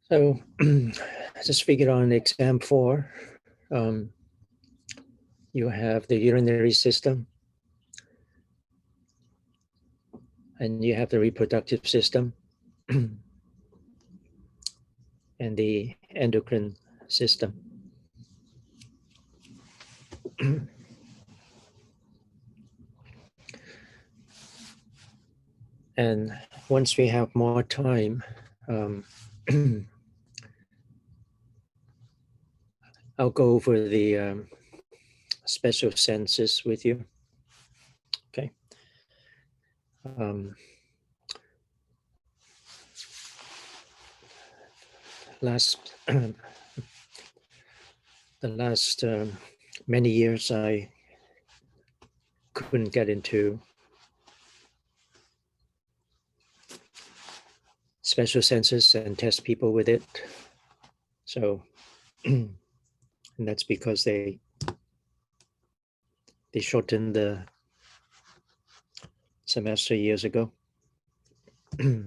So just figure on exam 4, you have the urinary system and you have the reproductive system and the endocrine system. And once we have more time, I'll go over the special senses with you. Okay. The last many years, I couldn't get into special senses and test people with it. So, and that's because they shortened the semester years ago. They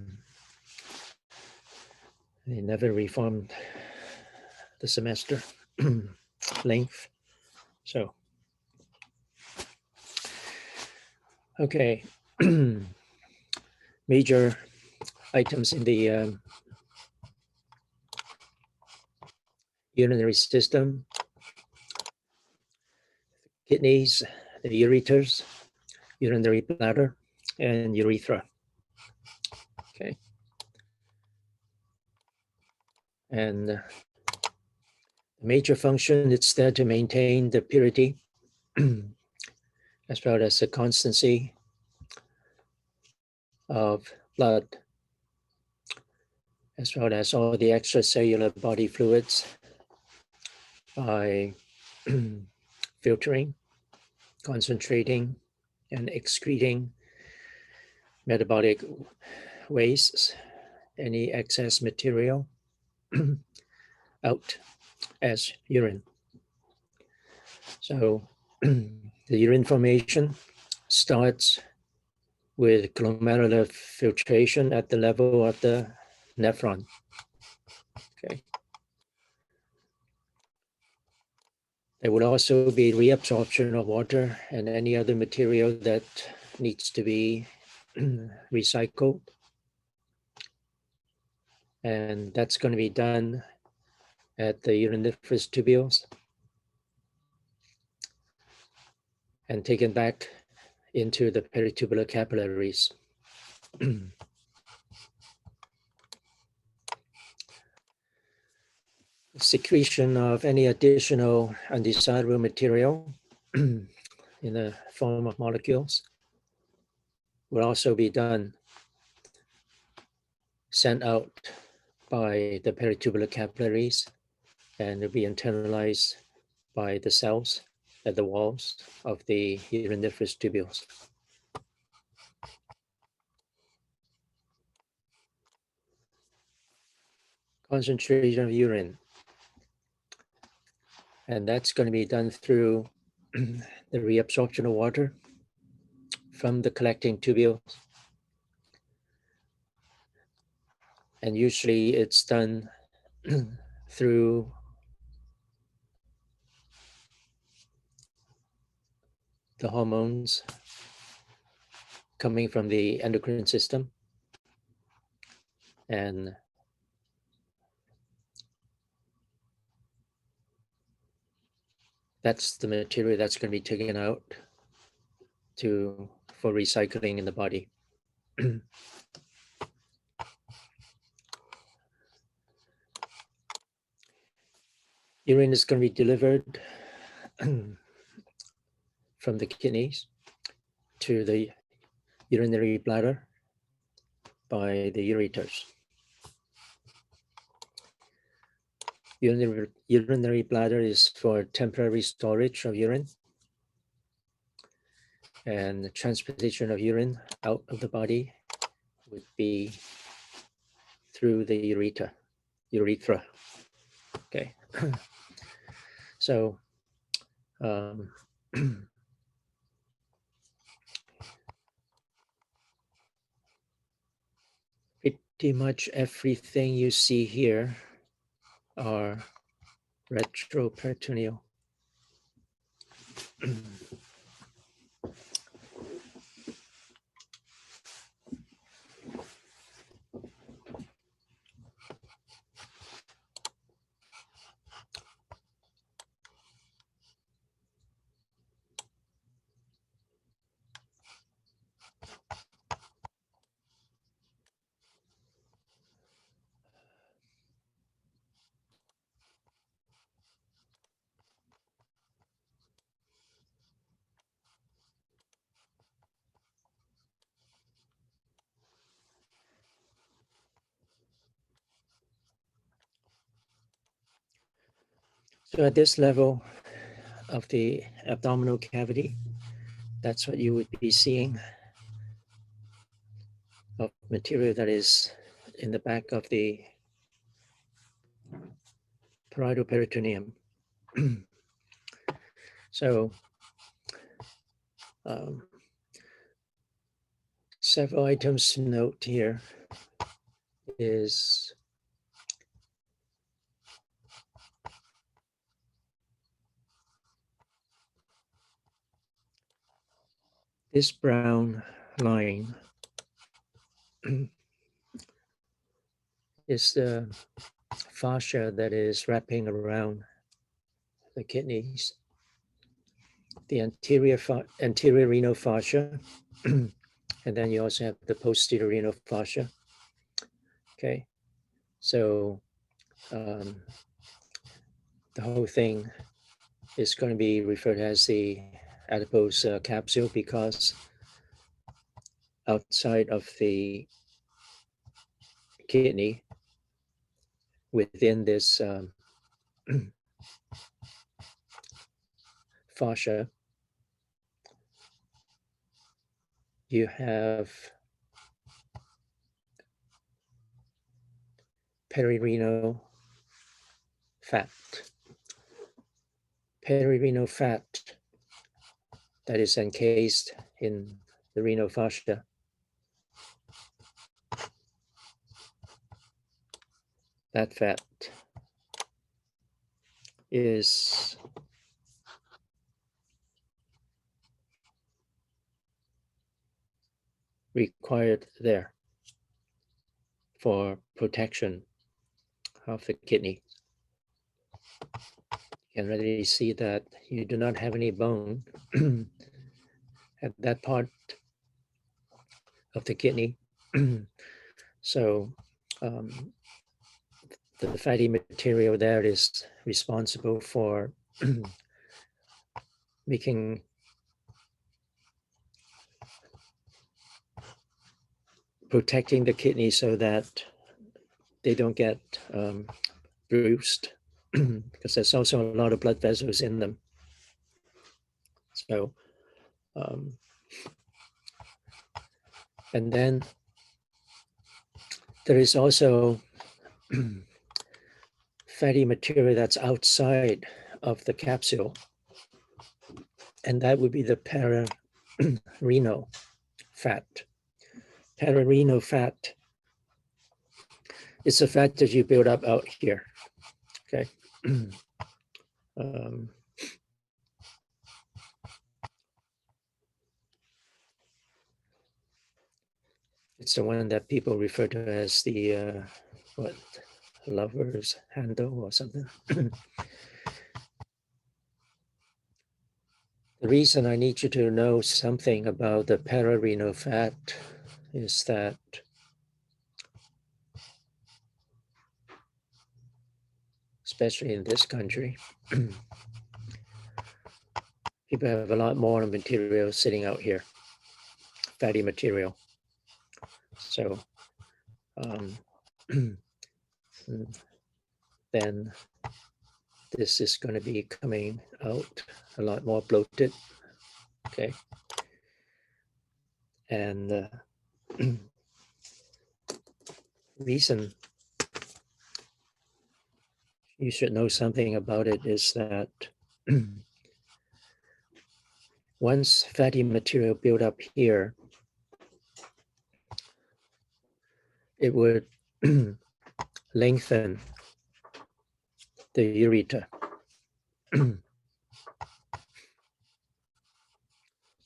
never reformed the semester length. So, okay. Major items in the urinary system: kidneys, the ureters, urinary bladder, and urethra. Okay. And the major function, it's there to maintain the purity as well as the constancy of blood, as well as all the extracellular body fluids by filtering, concentrating, and excreting metabolic wastes, any excess material out as urine. So the urine formation starts with glomerular filtration at the level of the nephron. Okay. There will also be reabsorption of water and any other material that needs to be recycled. And that's going to be done at the uriniferous tubules and taken back into the peritubular capillaries. Secretion of any additional undesirable material in the form of molecules will also be done, sent out by the peritubular capillaries, and will be internalized by the cells at the walls of the uriniferous tubules. Concentration of urine. And that's going to be done through the reabsorption of water from the collecting tubules. And usually it's done through the hormones coming from the endocrine system. And that's the material that's going to be taken out for recycling in the body. Urine is going to be delivered from the kidneys to the urinary bladder by the ureters. Urinary bladder is for temporary storage of urine, and the transportation of urine out of the body would be through the urethra. Okay. So pretty much everything you see here are retroperitoneal. So at this level of the abdominal cavity, that's what you would be seeing of material that is in the back of the parietal peritoneum. So several items to note here is this brown line is the fascia that is wrapping around the kidneys, the anterior renal fascia, and then you also have the posterior renal fascia. Okay, so the whole thing is going to be referred as the adipose capsule, because outside of the kidney, within this fascia, you have perirenal fat. Perirenal fat that is encased in the renal fascia that fat is required there for protection of the kidney. You can already see that you do not have any bone at that part of the kidney. So the fatty material there is responsible for protecting the kidney so that they don't get bruised, because there's also a lot of blood vessels in them. So, and then there is also fatty material that's outside of the capsule, and that would be the pararenal fat. Pararenal fat is a fat that you build up out here. Okay. It's the one that people refer to as the lover's handle or something. The reason I need you to know something about the pararenal fat is that especially in this country, people have a lot more material sitting out here, fatty material. So then this is going to be coming out a lot more bloated. Okay. And the reason you should know something about it is that once fatty material build up here, it would lengthen the ureter.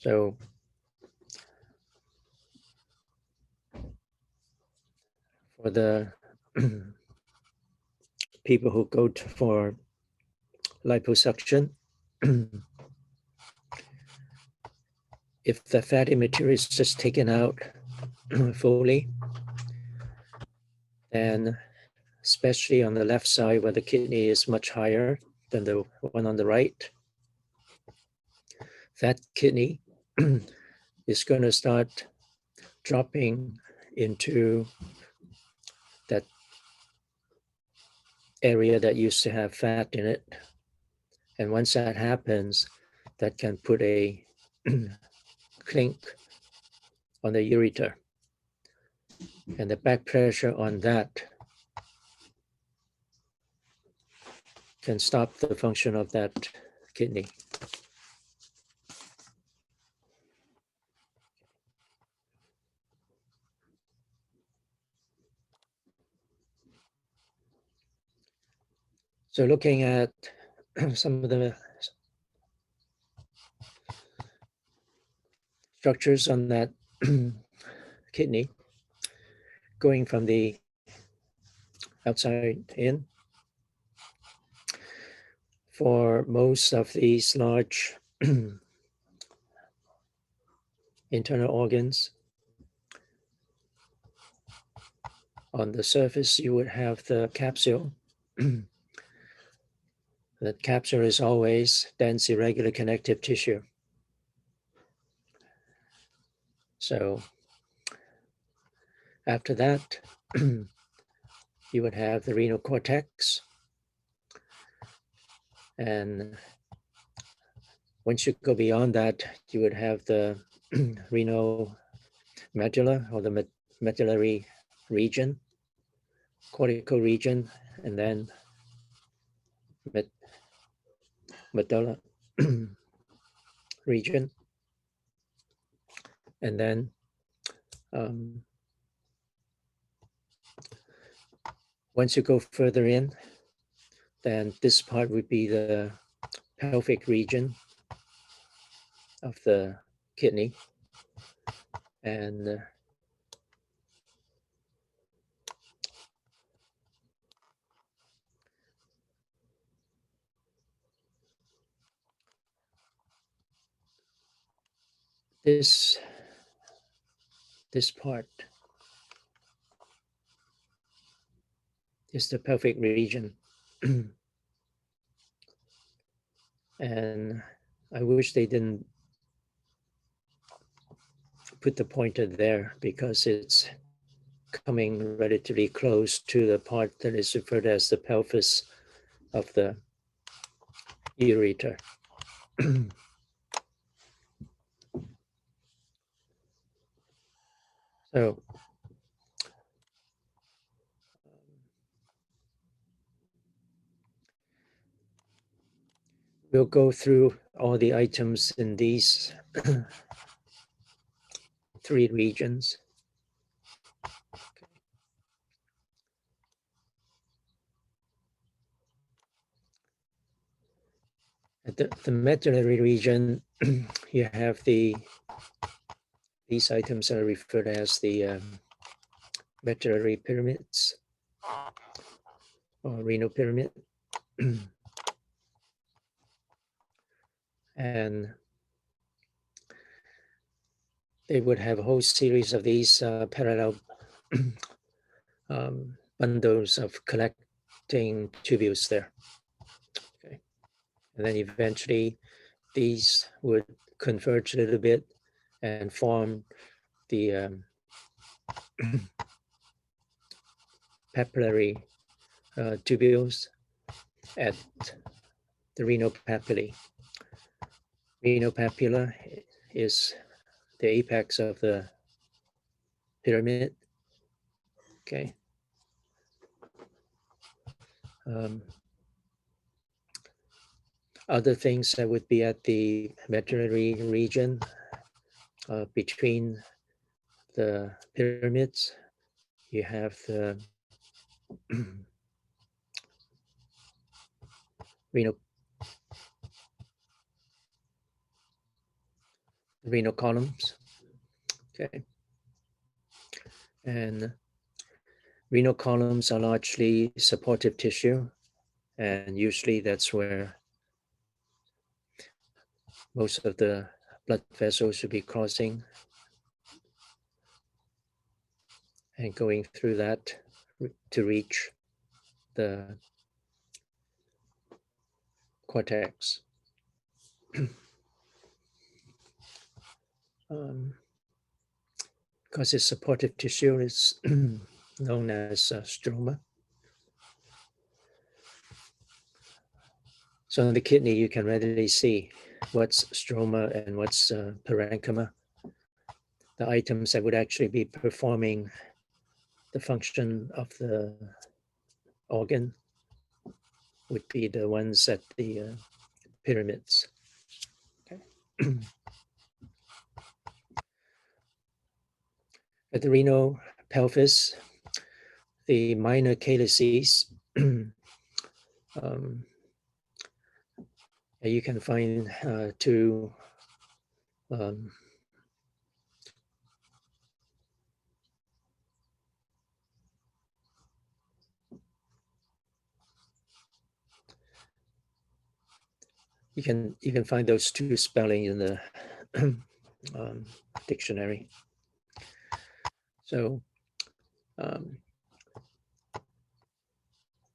So for the people who go for liposuction, if the fatty material is just taken out fully, then especially on the left side where the kidney is much higher than the one on the right, that kidney is going to start dropping into that area that used to have fat in it. And once that happens, that can put a clink on the ureter. And the back pressure on that can stop the function of that kidney. So looking at some of the structures on that kidney, going from the outside in, for most of these large internal organs, on the surface you would have the capsule. That capsule is always dense, irregular connective tissue. So after that, you would have the renal cortex. And once you go beyond that, you would have the renal medulla, or the medullary region, cortical region, and then medulla region. And then once you go further in, then this part would be the pelvic region of the kidney. And this part is the pelvic region. And I wish they didn't put the pointer there, because it's coming relatively close to the part that is referred as the pelvis of the ureter. So we'll go through all the items in these three regions. At the medullary region, you have these items are referred as the medullary pyramids, or renal pyramid. And they would have a whole series of these parallel bundles of collecting tubules there. Okay. And then eventually these would converge a little bit and form the papillary tubules at the renal papillae. Renal papilla is the apex of the pyramid. Okay. Other things that would be at the medullary region, between the pyramids, you have the renal columns. Okay. And renal columns are largely supportive tissue, and usually that's where most of the blood vessels should be crossing and going through that to reach the cortex. Because it's supportive tissue, it's known as stroma. So in the kidney, you can readily see what's stroma and what's parenchyma, the items that would actually be performing the function of the organ would be the ones at the pyramids. Okay. At the renal pelvis, the minor calyces, you can find two you can find those two spelling in the dictionary. So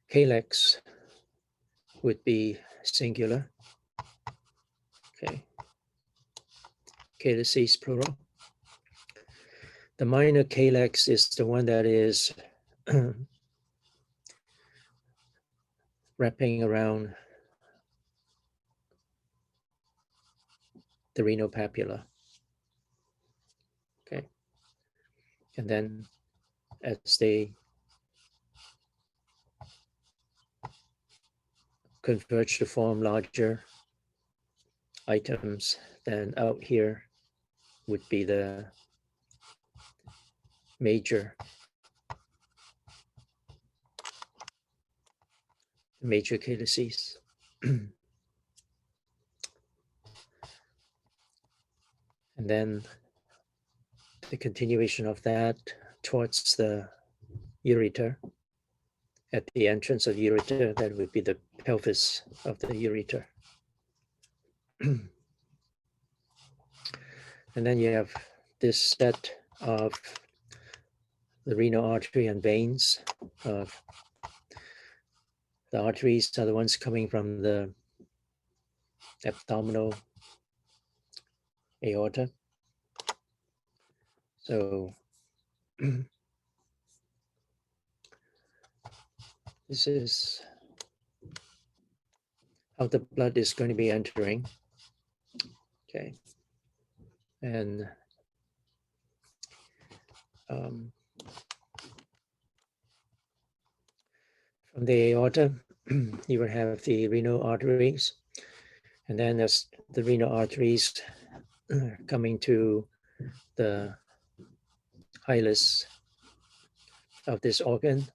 calyx would be singular. Okay. Calyces plural. The minor calyx is the one that is wrapping around the renal papilla. Okay. And then as they converge to form larger items, then out here would be the major calyces. And then the continuation of that towards the ureter. At the entrance of ureter, that would be the pelvis of the ureter. And then you have this set of the renal artery and veins. The arteries are the ones coming from the abdominal aorta. So this is how the blood is going to be entering. Okay. And from the aorta, you will have the renal arteries. And then as the renal arteries coming to the hilus of this organ,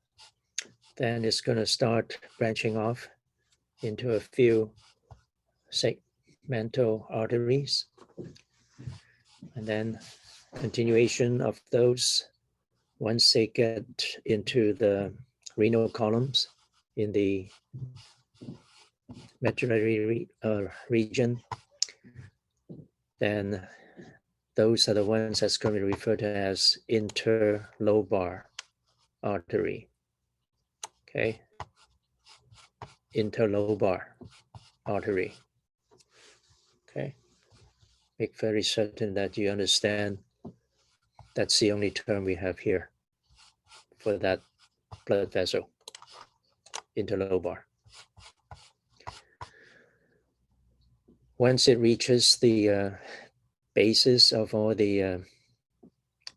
then it's going to start branching off into a few segmental arteries. And then continuation of those, once they get into the renal columns in the medullary region, then those are the ones that's going to be referred to as low bar artery. Okay, low bar artery. Okay, make very certain that you understand that's the only term we have here for that blood vessel, interlobar. Once it reaches the bases of all the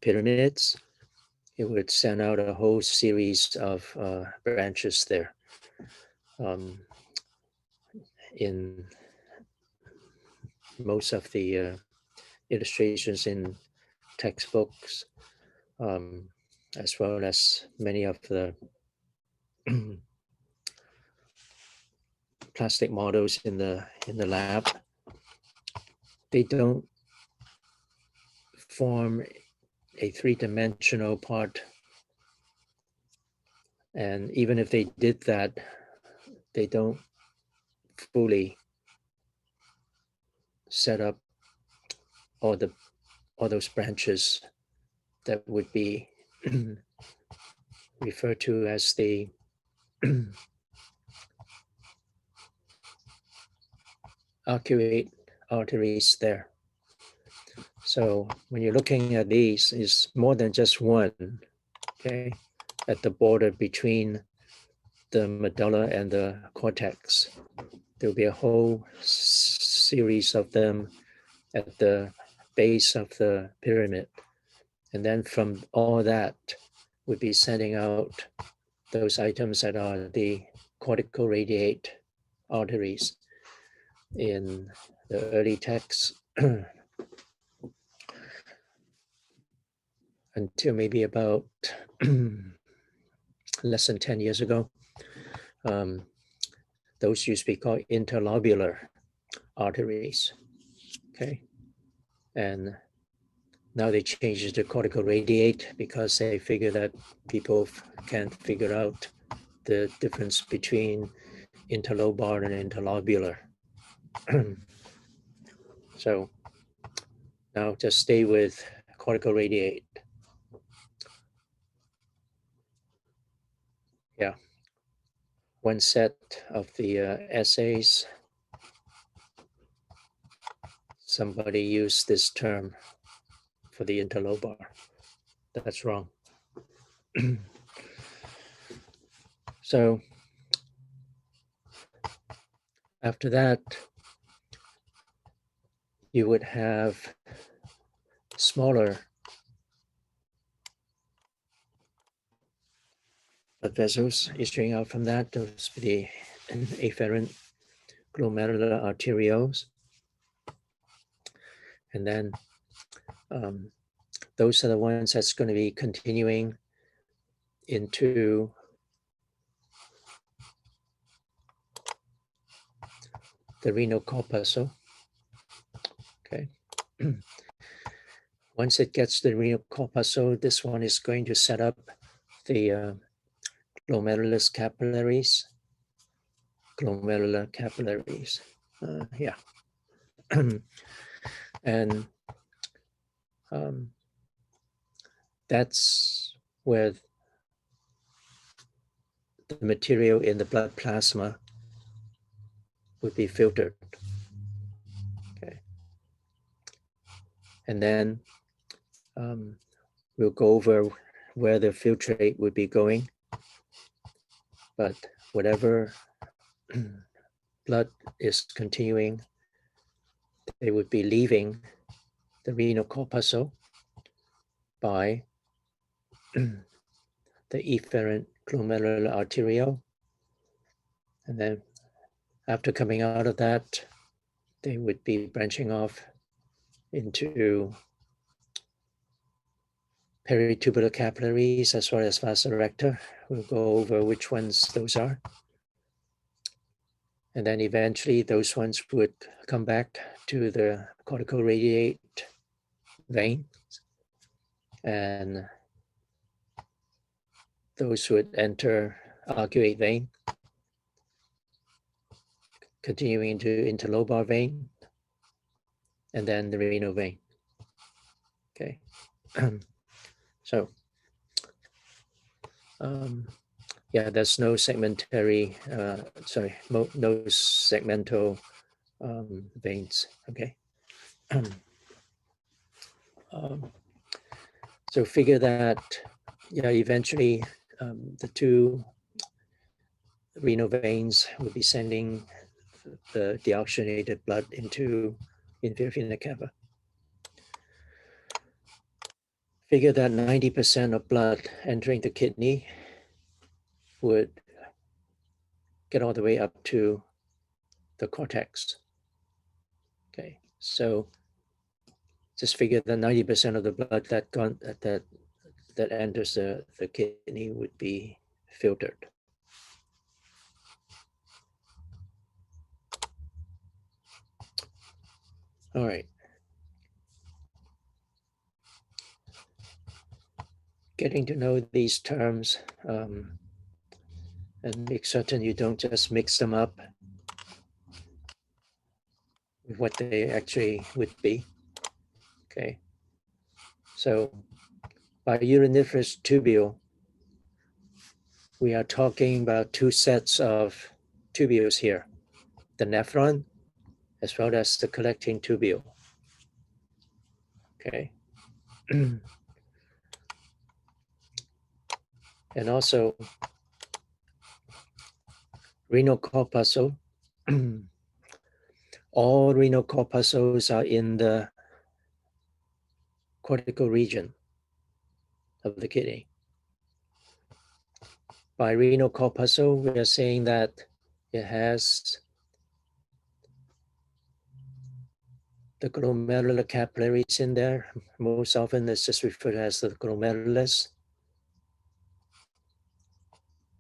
pyramids, it would send out a whole series of branches there. In most of the illustrations in textbooks, as well as many of the plastic models in the lab, they don't form a three-dimensional part. And even if they did that, they don't fully set up all those branches that would be referred to as the arcuate arteries there. So when you're looking at these, it's more than just one, okay, at the border between the medulla and the cortex. There'll be a whole series of them at the base of the pyramid. And then from all that, we'd be sending out those items that are the cortical radiate arteries in the early texts until maybe about less than 10 years ago. Those used to be called interlobular arteries, okay? And now they changed it to cortical radiate because they figure that people can't figure out the difference between interlobar and interlobular. So now just stay with cortical radiate. Yeah. One set of the essays, somebody used this term for the interlobar. That's wrong. So after that, you would have smaller blood vessels issuing out from that. Those would be the afferent glomerular arterioles. And then those are the ones that's going to be continuing into the renal corpuscle. Okay. Once it gets to the renal corpuscle, this one is going to set up the glomerulus capillaries. Glomerular capillaries. Yeah. And that's where the material in the blood plasma would be filtered. Okay. And then we'll go over where the filtrate would be going. But whatever blood is continuing, they would be leaving the renal corpuscle by the efferent glomerular arteriole. And then after coming out of that, they would be branching off into peritubular capillaries as well as vasa recta. We'll go over which ones those are. And then eventually those ones would come back to the cortical radiate vein. And those would enter arcuate vein, continuing into interlobar vein, and then the renal vein. Okay. So, yeah, there's no segmentary, no segmental veins. Okay. So figure that, yeah, eventually the two renal veins will be sending the deoxygenated blood into inferior vena cava. Figure that 90% of blood entering the kidney would get all the way up to the cortex. Okay, so just figure that 90% of the blood that enters the kidney would be filtered. All right. Getting to know these terms and make certain you don't just mix them up with what they actually would be. Okay. So by uriniferous tubule, we are talking about two sets of tubules here, the nephron as well as the collecting tubule. Okay. And also renal corpuscle. All renal corpuscles are in the cortical region of the kidney. By renal corpuscle, we are saying that it has the glomerular capillaries in there. Most often it's just referred to as the glomerulus.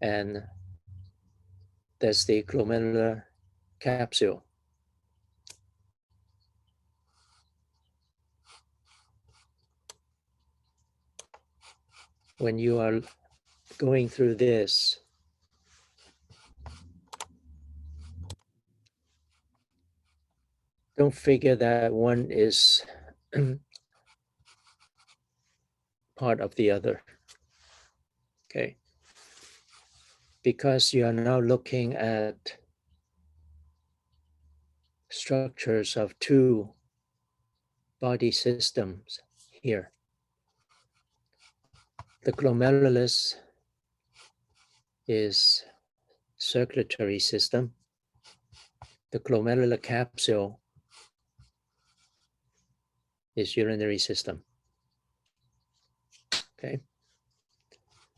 And there's the glomerular capsule. When you are going through this, don't figure that one is part of the other. Okay. Because you are now looking at structures of two body systems here. The glomerulus is circulatory system. The glomerular capsule is urinary system. Okay.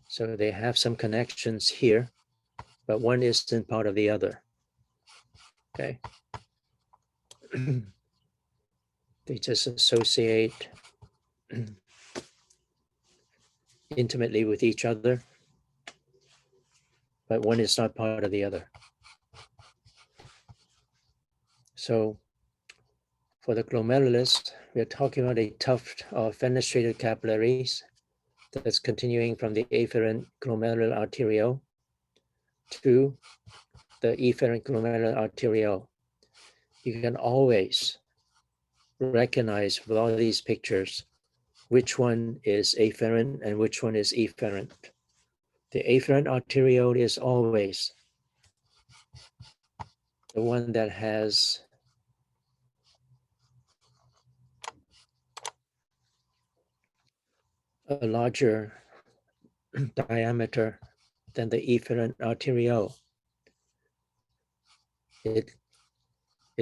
So they have some connections here, but one isn't part of the other. Okay. They just associate intimately with each other, but one is not part of the other. So for the glomerulus, we're talking about a tuft of fenestrated capillaries that's continuing from the afferent glomerular arteriole to the efferent glomerular arteriole. You can always recognize with all these pictures which one is afferent and which one is efferent. The afferent arteriole is always the one that has a larger diameter than the efferent arteriole. It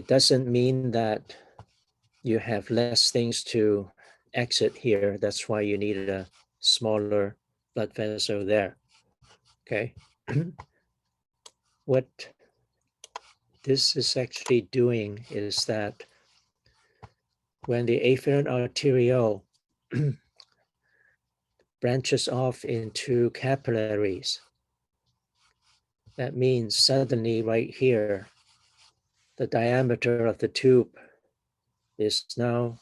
doesn't mean that you have less things to exit here. That's why you need a smaller blood vessel there. Okay. What this is actually doing is that when the afferent arteriole branches off into capillaries, that means suddenly right here, the diameter of the tube is now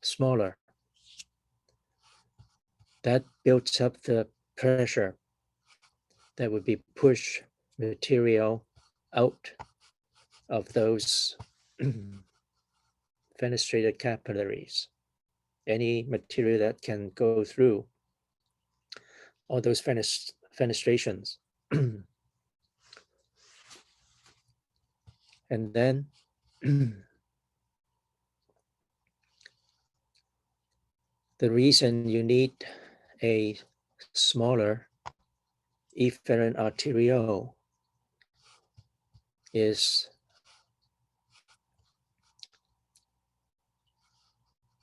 smaller. That builds up the pressure that would be push material out of those fenestrated capillaries. Any material that can go through all those fenestrations. And then the reason you need a smaller efferent arteriole is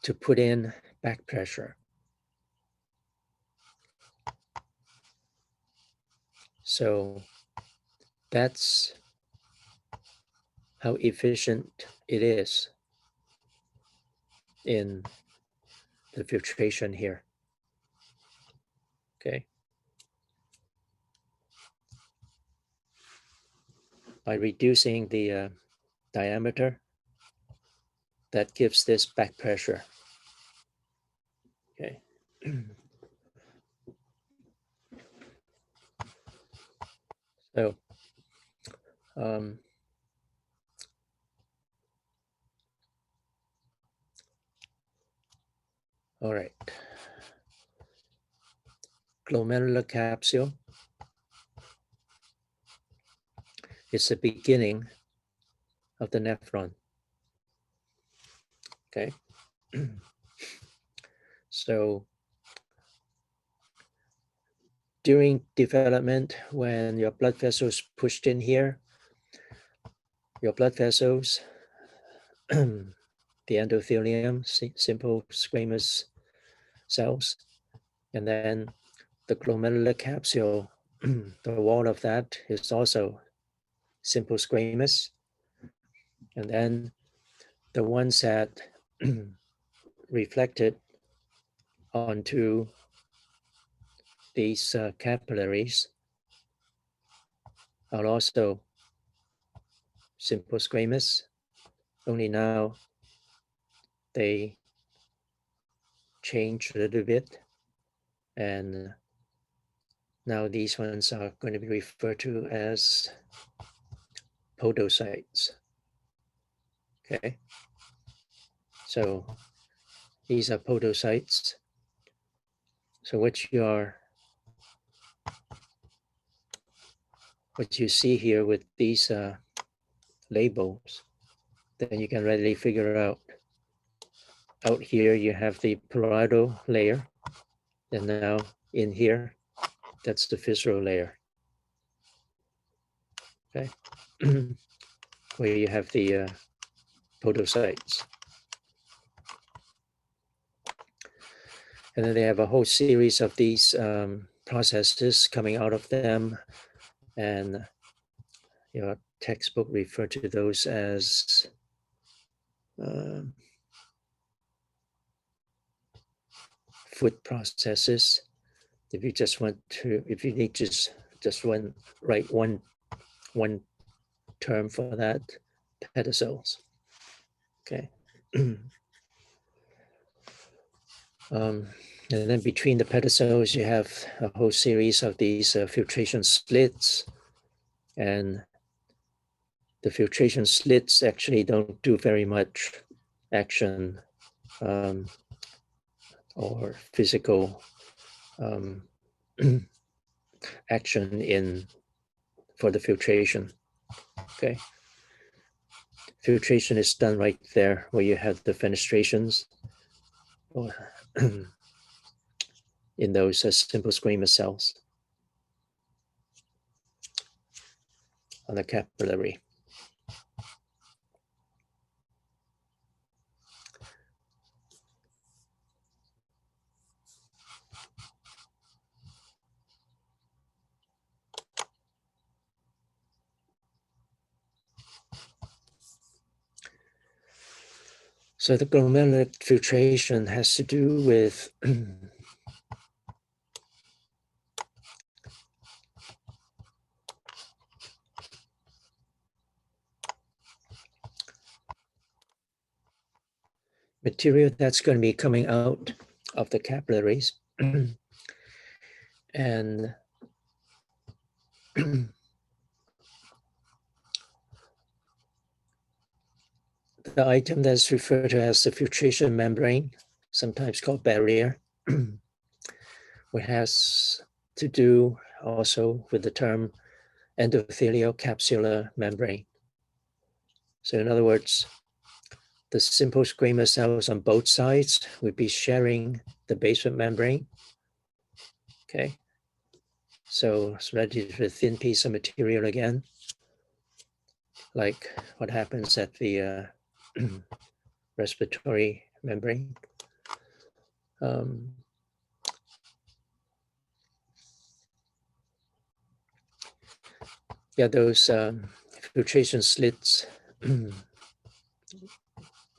to put in back pressure. So that's how efficient it is in the filtration here. Okay. by reducing the diameter, that gives this back pressure. Okay. So, all right. Glomerular capsule is the beginning of the nephron. Okay. So during development, when your blood vessels pushed in here, your blood vessels, the endothelium, simple squamous cells, and then the glomerular capsule, the wall of that is also simple squamous. And then the ones that reflected onto these capillaries are also simple squamous, only now they change a little bit, and now these ones are going to be referred to as podocytes. Okay, so these are podocytes. So what you see here with these labels, then you can readily figure out. Out here you have the parietal layer, and now in here, that's the visceral layer. Okay, where you have the podocytes. And then they have a whole series of these processes coming out of them, and your textbook referred to those as foot processes. If you just want to, if you need just write one term for that, pedicels. Okay. And then between the pedicels, you have a whole series of these filtration slits, and the filtration slits actually don't do very much action or physical action for the filtration. Okay, filtration is done right there where you have the fenestrations in those simple squamous cells on the capillary. So the glomerular filtration has to do with material that's going to be coming out of the capillaries. And the item that's referred to as the filtration membrane, sometimes called barrier, which has to do also with the term endothelial capsular membrane. So in other words, the simple squamous cells on both sides would be sharing the basement membrane. Okay, so it's relatively thin piece of material again, like what happens at the respiratory membrane. Yeah, those filtration slits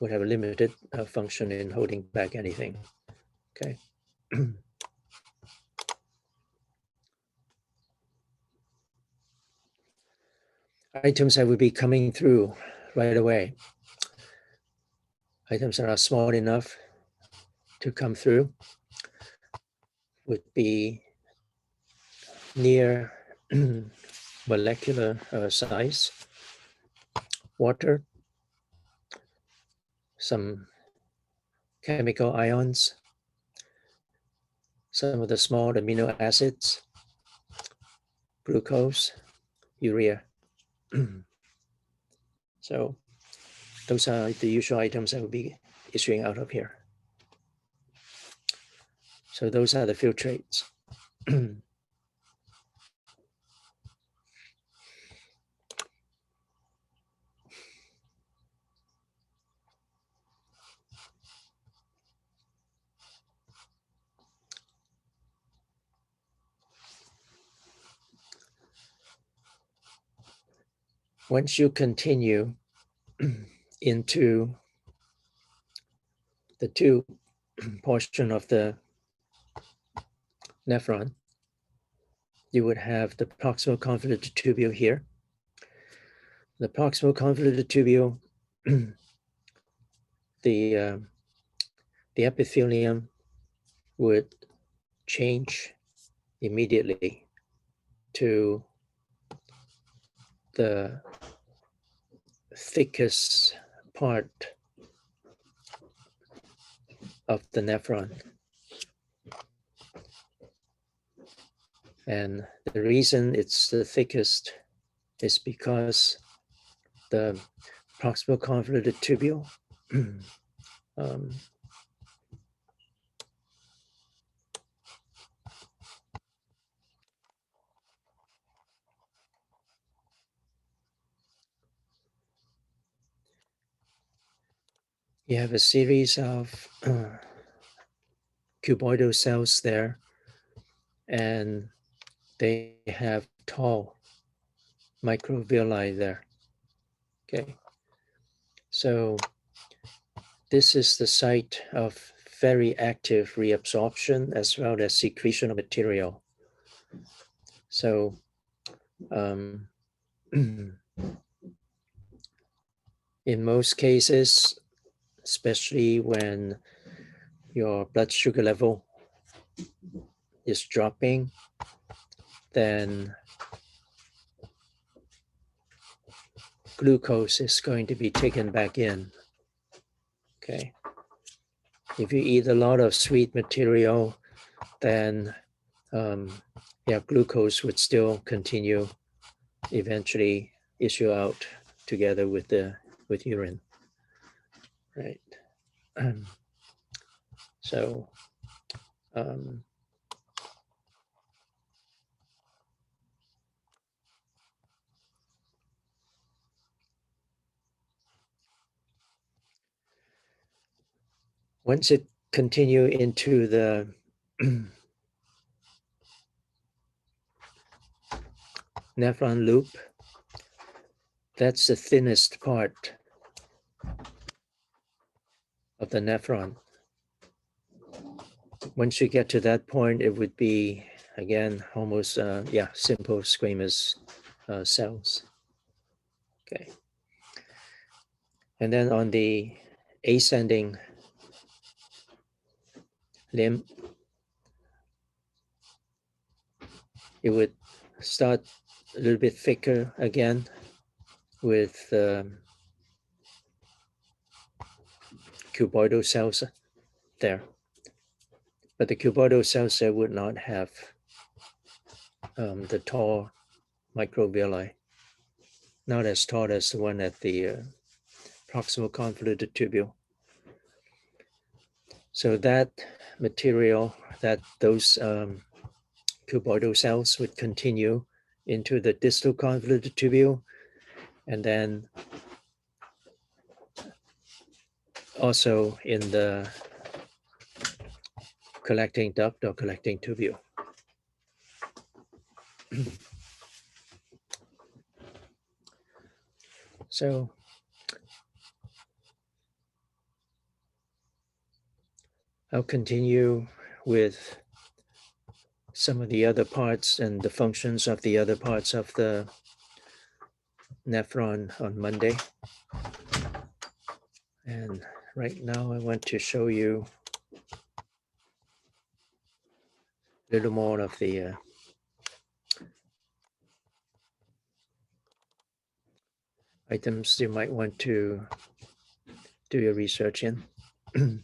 would have a limited function in holding back anything. Okay. items that would be coming through right away, items that are small enough to come through, would be near molecular size, water, some chemical ions, some of the small amino acids, glucose, urea. So those are the usual items that will be issuing out of here. So those are the filtrates. Once you continue into the tube portion of the nephron, you would have the proximal convoluted tubule here. The proximal convoluted tubule, the epithelium would change immediately to the thickest part of the nephron. And the reason it's the thickest is because the proximal convoluted tubule you have a series of cuboidal cells there, and they have tall microvilli there. Okay, so this is the site of very active reabsorption as well as secretion of material. So in most cases, especially when your blood sugar level is dropping, then glucose is going to be taken back in. Okay. If you eat a lot of sweet material, then glucose would still continue, eventually issue out together with urine, right? So once it continue into the nephron loop, that's the thinnest part of the nephron. Once you get to that point, it would be, again, almost, simple squamous cells. Okay. And then on the ascending limb, it would start a little bit thicker again with cuboidal cells there. But the cuboidal cells there would not have the tall microvilli, not as tall as the one at the proximal convoluted tubule. So that material, those cuboidal cells would continue into the distal convoluted tubule, and then also in the collecting duct or collecting tubule. So I'll continue with some of the other parts and the functions of the other parts of the nephron on Monday. And right now I want to show you a little more of the items you might want to do your research in. And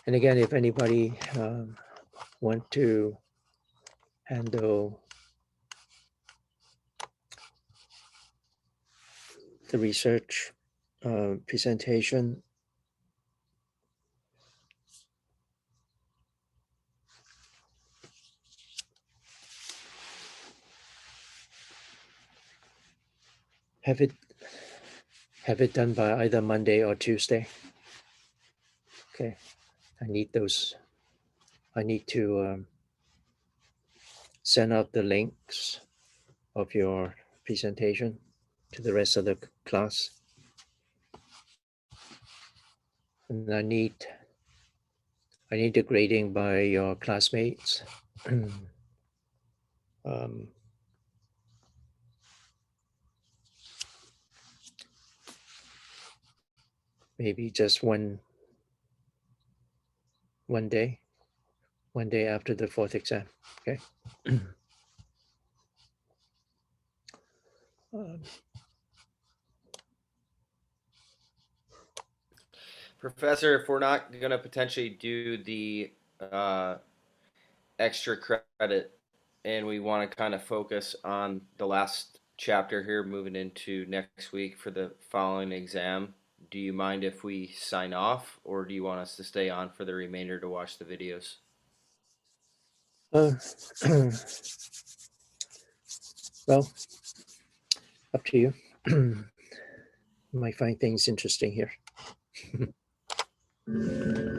again, if anybody want to handle the research presentation, have it done by either Monday or Tuesday. Okay, I need those. I need to send out the links of your presentation to the rest of the class. And I need the grading by your classmates. Maybe just one day after the fourth exam. Okay. Professor, if we're not going to potentially do the extra credit and we want to kind of focus on the last chapter here moving into next week for the following exam, do you mind if we sign off, or do you want us to stay on for the remainder to watch the videos? Well, up to you. You might find things interesting here.